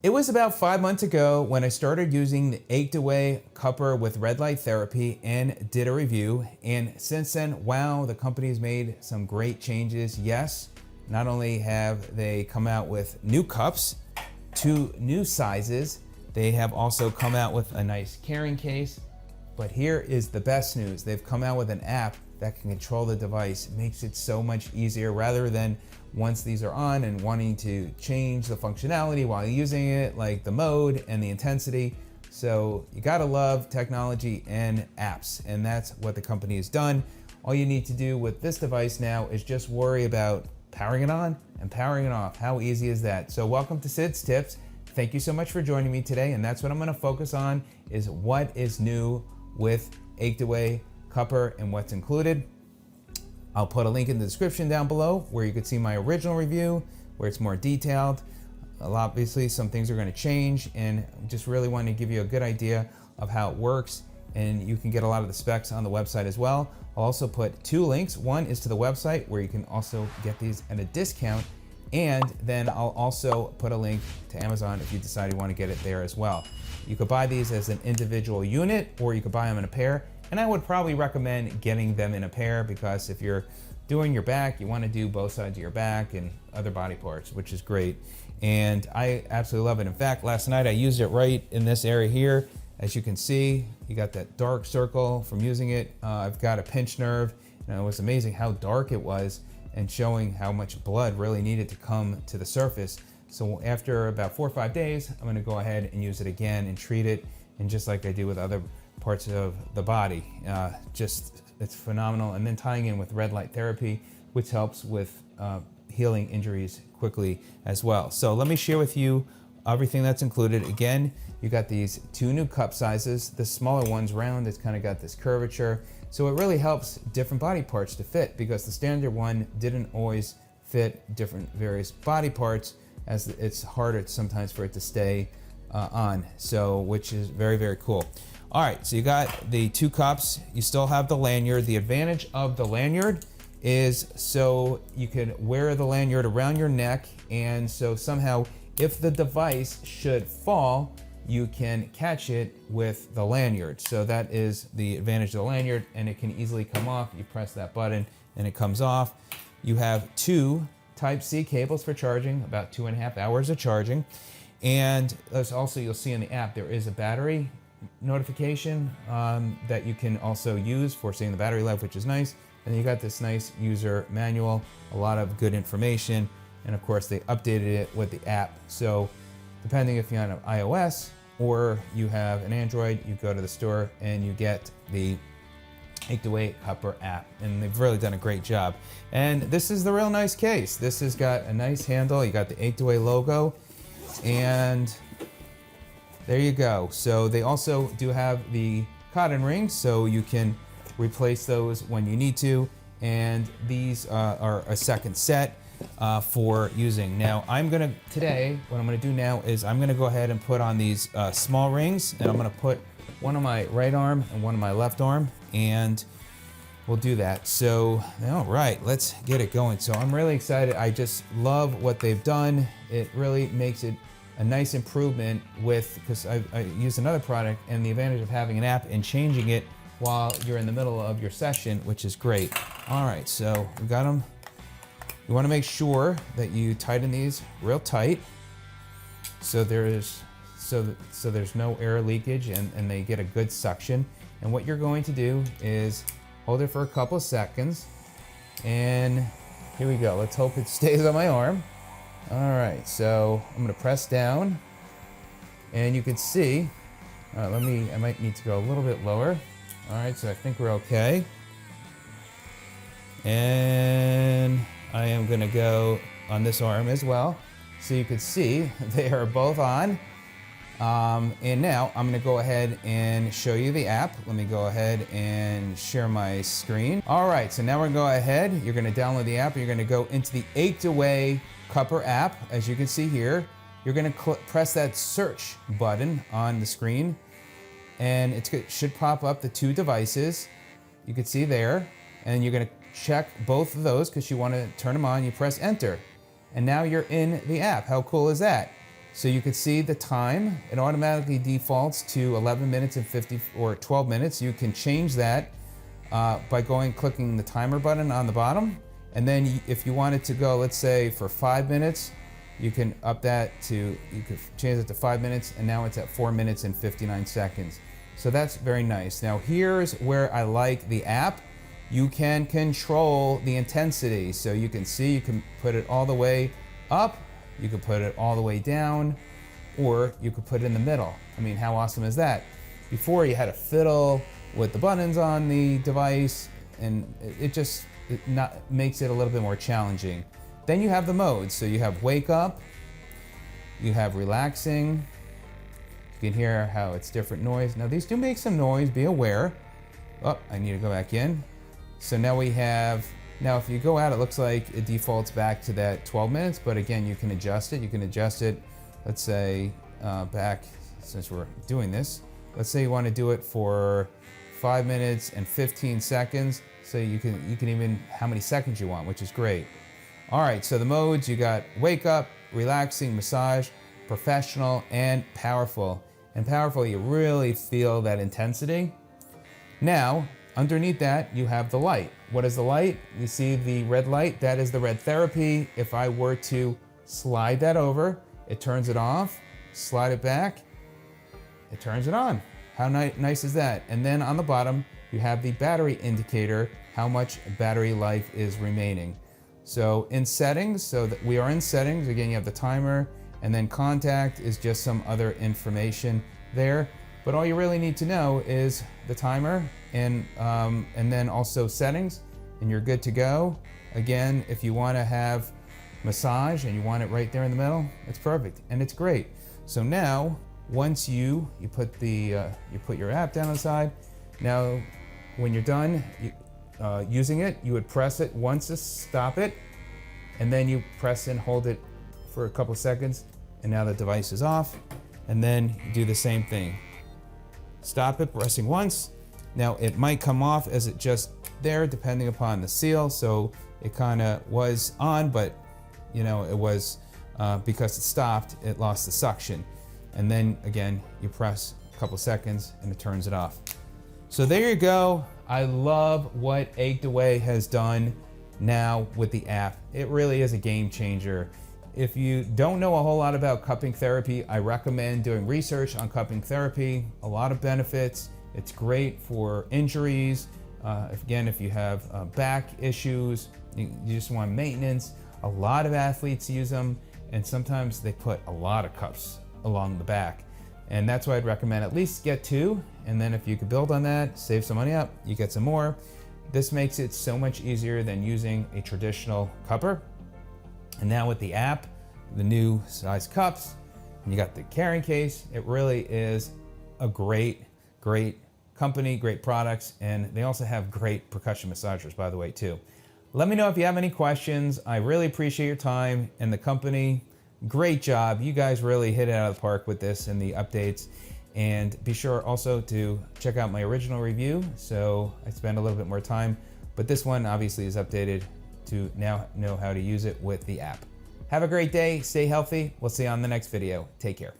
It was about 5 months ago when I started using the Achedaway cupper with red light therapy and did a review. And since then, wow, the company's made some great changes. Yes, not only have they come out with new cups, 2 new sizes, they have also come out with a nice carrying case. But here is the best news. They've come out with an app that can control the device. It makes it so much easier rather than once these are on and wanting to change the functionality while using it, like the mode and the intensity. So you gotta love technology and apps, and that's what the company has done. All you need to do with this device now is just worry about powering it on and powering it off. How easy is that? So welcome to Sid's Tips. Thank you so much for joining me today, and that's what I'm gonna focus on is what is new with Achedaway cupper and what's included. I'll put a link in the description down below where you can see my original review, where it's more detailed. Obviously, some things are going to change, and just really want to give you a good idea of how it works. And you can get a lot of the specs on the website as well. I'll also put 2 links. One is to the website where you can also get these at a discount. And then I'll also put a link to Amazon if you decide you want to get it there as well. You could buy these as an individual unit, or you could buy them in a pair. And I would probably recommend getting them in a pair because if you're doing your back, you want to do both sides of your back and other body parts, which is great. And I absolutely love it. In fact, last night I used it right in this area here. As you can see, you got that dark circle from using it. I've got a pinched nerve, and it was amazing how dark it was and showing how much blood really needed to come to the surface. So after about 4 or 5 days, I'm gonna go ahead and use it again and treat it. And just like I do with other parts of the body, it's phenomenal. And then tying in with red light therapy, which helps with healing injuries quickly as well. So let me share with you everything that's included. Again, you got these 2 new cup sizes. The smaller one's round, it's kind of got this curvature. So it really helps different body parts to fit because the standard one didn't always fit different various body parts, as it's harder sometimes for it to stay on. So, which is very, very cool. All right, so you got the 2 cups. You still have the lanyard. The advantage of the lanyard is so you can wear the lanyard around your neck, and so somehow if the device should fall, you can catch it with the lanyard. So that is the advantage of the lanyard, and it can easily come off. You press that button and it comes off. You have 2 Type-C cables for charging, about 2.5 hours of charging. And as also you'll see in the app, there is a battery notification that you can also use for seeing the battery life, which is nice. And you got this nice user manual, a lot of good information. And of course they updated it with the app. So depending if you're on an iOS or you have an Android, you go to the store and you get the Achedaway cupper app, and they've really done a great job. And this is the real nice case. This has got a nice handle. You got the Achedaway logo, and there you go. So they also do have the cotton rings, so you can replace those when you need to. And these are a second set for using. Now today, what I'm gonna do now is I'm gonna go ahead and put on these small rings, and I'm gonna put one on my right arm and one on my left arm, and we'll do that. So, all right, let's get it going. So I'm really excited. I just love what they've done. It really makes it a nice improvement because I used another product, and the advantage of having an app and changing it while you're in the middle of your session, which is great. All right, so we got them. You wanna make sure that you tighten these real tight so there's no air leakage and they get a good suction. And what you're going to do is hold it for a couple of seconds, and here we go. Let's hope it stays on my arm. All right, so I'm gonna press down, and you can see, I might need to go a little bit lower. All right, so I think we're okay. And I am gonna go on this arm as well. So you can see they are both on. And now I'm gonna go ahead and show you the app. Let me go ahead and share my screen. All right, so now we're gonna go ahead. You're gonna download the app. You're gonna go into the Achedaway cupper app. As you can see here, you're gonna press that search button on the screen, and it should pop up the 2 devices. You can see there, and you're gonna check both of those because you wanna turn them on. You press enter, and now you're in the app. How cool is that? So you can see the time. It automatically defaults to 11 minutes and 50 or 12 minutes. You can change that by clicking the timer button on the bottom. And then if you want it to go, let's say for 5 minutes, you can up that to, you could change it to 5 minutes, and now it's at 4 minutes and 59 seconds. So that's very nice. Now here's where I like the app. You can control the intensity. So you can see, you can put it all the way up, you could put it all the way down, or you could put it in the middle. I mean, how awesome is that? Before you had to fiddle with the buttons on the device, and it makes it a little bit more challenging. Then you have the modes. So you have wake up, you have relaxing. You can hear how it's different noise. Now these do make some noise, be aware. Oh, I need to go back in. So now we have, now if you go out, it looks like it defaults back to that 12 minutes, but again, you can adjust it. You can adjust it, let's say back, since we're doing this, let's say you want to do it for 5 minutes and 15 seconds. So you can even how many seconds you want, which is great. All right, so the modes, you got wake up, relaxing, massage, professional, and powerful. And powerful, you really feel that intensity. Now, underneath that, you have the light. What is the light? You see the red light? That is the red therapy. If I were to slide that over, it turns it off. Slide it back, it turns it on. How nice is that? And then on the bottom, you have the battery indicator, how much battery life is remaining. So in settings, so that we are in settings, again, you have the timer, and then contact is just some other information there. But all you really need to know is the timer and then also settings, and you're good to go. Again, if you want to have massage and you want it right there in the middle, it's perfect and it's great. So now, once you put your app down on the side, now when you're done using it, you would press it once to stop it, and then you press and hold it for a couple seconds, and now the device is off. And then you do the same thing. Stop it, pressing once. Now it might come off as it just there, depending upon the seal. So it kind of was on, but you know, it was because it stopped, it lost the suction. And then again, you press a couple seconds and it turns it off. So there you go. I love what Achedaway has done now with the app. It really is a game changer. If you don't know a whole lot about cupping therapy, I recommend doing research on cupping therapy. A lot of benefits. It's great for injuries. If you have back issues, you just want maintenance. A lot of athletes use them, and sometimes they put a lot of cups along the back. And that's why I'd recommend at least get 2. And then if you could build on that, save some money up, you get some more. This makes it so much easier than using a traditional cupper. And now with the app, the new size cups, and you got the carrying case, it really is a great company, great products, and they also have great percussion massagers, by the way, too. Let me know if you have any questions. I really appreciate your time, and the company, great job. You guys really hit it out of the park with this and the updates. And be sure also to check out my original review. So I spend a little bit more time, but this one obviously is updated to now know how to use it with the app. Have a great day, stay healthy. We'll see you on the next video. Take care.